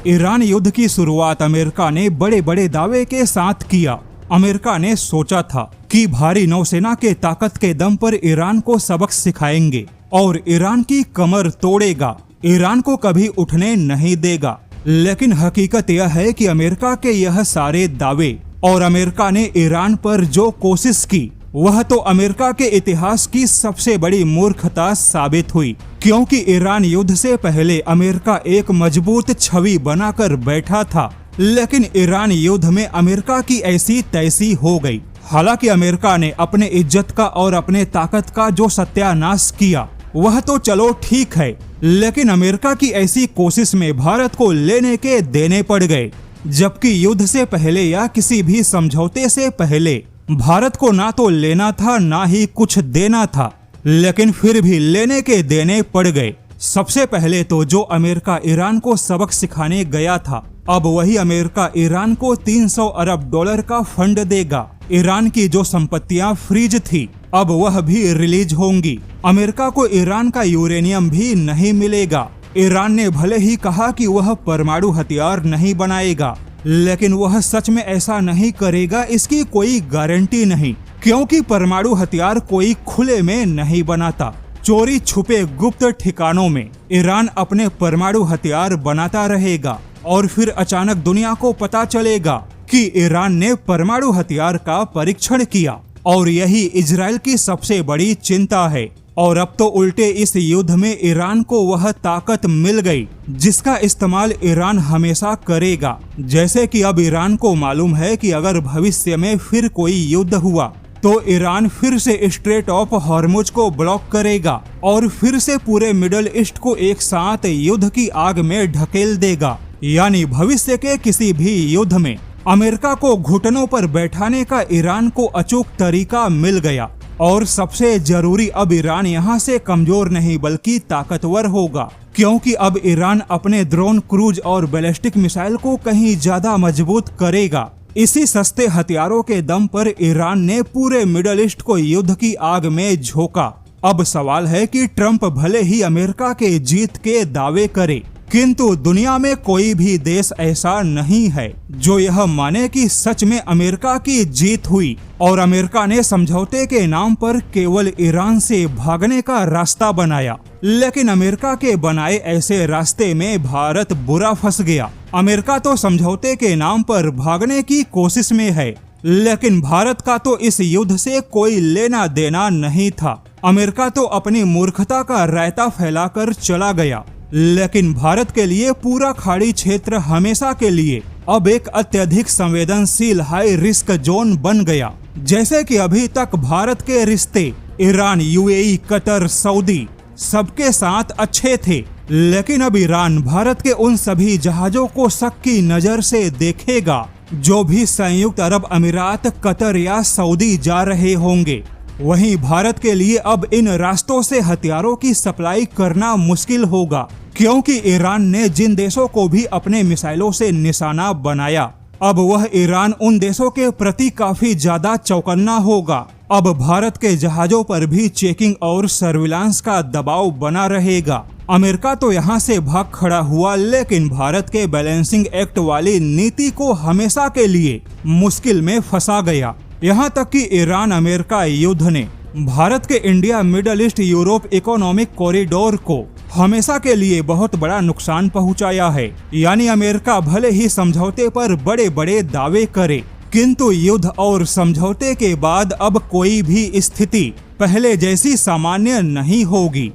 Iran युद्ध की शुरुआत अमेरिका ने बड़े बड़े दावे के साथ किया। अमेरिका ने सोचा था कि भारी नौसेना के ताकत के दम पर ईरान को सबक सिखाएंगे और ईरान की कमर तोड़ेगा, ईरान को कभी उठने नहीं देगा। लेकिन हकीकत यह है कि अमेरिका के यह सारे दावे और अमेरिका ने ईरान पर जो कोशिश की वह तो अमेरिका के इतिहास की सबसे बड़ी मूर्खता साबित हुई, क्योंकि ईरान युद्ध से पहले अमेरिका एक मजबूत छवि बनाकर बैठा था, लेकिन ईरान युद्ध में अमेरिका की ऐसी तैसी हो गई। हालांकि अमेरिका ने अपने इज्जत का और अपने ताकत का जो सत्यानाश किया वह तो चलो ठीक है, लेकिन अमेरिका की ऐसी कोशिश में भारत को लेने के देने पड़ गए, जबकि युद्ध से पहले या किसी भी समझौते से पहले भारत को ना तो लेना था ना ही कुछ देना था, लेकिन फिर भी लेने के देने पड़ गए। सबसे पहले तो जो अमेरिका ईरान को सबक सिखाने गया था, अब वही अमेरिका ईरान को 300 अरब डॉलर का फंड देगा। ईरान की जो संपत्तियां फ्रीज थी अब वह भी रिलीज होंगी। अमेरिका को ईरान का यूरेनियम भी नहीं मिलेगा। ईरान ने भले ही कहा कि वह परमाणु हथियार नहीं बनाएगा, लेकिन वह सच में ऐसा नहीं करेगा इसकी कोई गारंटी नहीं, क्योंकि परमाणु हथियार कोई खुले में नहीं बनाता। चोरी छुपे गुप्त ठिकानों में ईरान अपने परमाणु हथियार बनाता रहेगा और फिर अचानक दुनिया को पता चलेगा कि ईरान ने परमाणु हथियार का परीक्षण किया, और यही इजराइल की सबसे बड़ी चिंता है। और अब तो उल्टे इस युद्ध में ईरान को वह ताकत मिल गई जिसका इस्तेमाल ईरान हमेशा करेगा। जैसे कि अब ईरान को मालूम है कि अगर भविष्य में फिर कोई युद्ध हुआ तो ईरान फिर से स्ट्रेट ऑफ हॉर्मुज को ब्लॉक करेगा और फिर से पूरे मिडल ईस्ट को एक साथ युद्ध की आग में ढकेल देगा। यानी भविष्य के किसी भी युद्ध में अमेरिका को घुटनों पर बैठाने का ईरान को अचूक तरीका मिल गया। और सबसे जरूरी, अब ईरान यहाँ से कमजोर नहीं बल्कि ताकतवर होगा, क्योंकि अब ईरान अपने ड्रोन, क्रूज और बैलिस्टिक मिसाइल को कहीं ज्यादा मजबूत करेगा। इसी सस्ते हथियारों के दम पर ईरान ने पूरे मिडल ईस्ट को युद्ध की आग में झोंका। अब सवाल है कि ट्रंप भले ही अमेरिका के जीत के दावे करे, किंतु दुनिया में कोई भी देश ऐसा नहीं है जो यह माने कि सच में अमेरिका की जीत हुई और अमेरिका ने समझौते के नाम पर केवल ईरान से भागने का रास्ता बनाया। लेकिन अमेरिका के बनाए ऐसे रास्ते में भारत बुरा फंस गया। अमेरिका तो समझौते के नाम पर भागने की कोशिश में है, लेकिन भारत का तो इस युद्ध से कोई लेना देना नहीं था। अमेरिका तो अपनी मूर्खता का रायता फैलाकर चला गया, लेकिन भारत के लिए पूरा खाड़ी क्षेत्र हमेशा के लिए अब एक अत्यधिक संवेदनशील हाई रिस्क जोन बन गया। जैसे कि अभी तक भारत के रिश्ते ईरान, यूएई, कतर, सऊदी सबके साथ अच्छे थे, लेकिन अब ईरान भारत के उन सभी जहाजों को शक की नजर से देखेगा जो भी संयुक्त अरब अमीरात, कतर या सऊदी जा रहे होंगे। वहीं भारत के लिए अब इन रास्तों से हथियारों की सप्लाई करना मुश्किल होगा, क्योंकि ईरान ने जिन देशों को भी अपने मिसाइलों से निशाना बनाया, अब वह ईरान उन देशों के प्रति काफी ज्यादा चौकन्ना होगा। अब भारत के जहाजों पर भी चेकिंग और सर्विलांस का दबाव बना रहेगा। अमेरिका तो यहाँ से भाग खड़ा हुआ, लेकिन भारत के बैलेंसिंग एक्ट वाली नीति को हमेशा के लिए मुश्किल में फंसा गया। यहाँ तक कि ईरान अमेरिका युद्ध ने भारत के India, middle east, Europe economic corridor को हमेशा के लिए बहुत बड़ा नुकसान पहुँचाया है। यानी अमेरिका भले ही समझौते पर बड़े बड़े दावे करे, किंतु युद्ध और समझौते के बाद अब कोई भी स्थिति पहले जैसी सामान्य नहीं होगी।